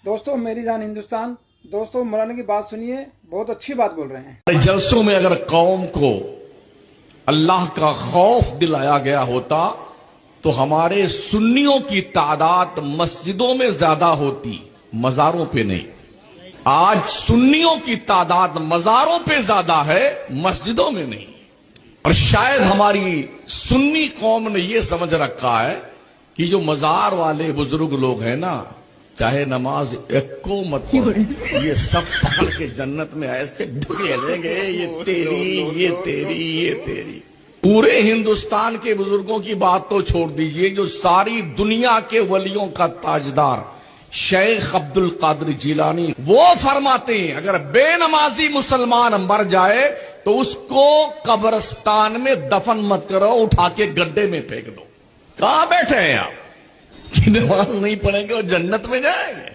दोस्तों मेरी जान हिंदुस्तान, दोस्तों मौलाना की बात सुनिए, बहुत अच्छी बात बोल रहे हैं। जलसों में अगर कौम को अल्लाह का खौफ दिलाया गया होता तो हमारे सुन्नियों की तादाद मस्जिदों में ज्यादा होती, मजारों पे नहीं। आज सुन्नियों की तादाद मजारों पे ज्यादा है, मस्जिदों में नहीं। और शायद हमारी सुन्नी कौम ने यह समझ रखा है कि जो मजार वाले बुजुर्ग लोग हैं ना, चाहे नमाज एक को मत पढ़ो, ये सब पकड़ के जन्नत में ऐसे ढकेलेंगे, ये तेरी ये तेरी ये तेरी। पूरे हिंदुस्तान के बुजुर्गों की बात तो छोड़ दीजिए, जो सारी दुनिया के वलियों का ताजदार शेख अब्दुल कादिर जिलानी, वो फरमाते हैं अगर बेनमाजी मुसलमान मर जाए तो उसको कब्रिस्तान में दफन मत करो, उठा के गड्ढे में फेंक दो। कहां बैठे हैं आप कि नमाज नहीं पढ़ेंगे और जन्नत में जाएंगे?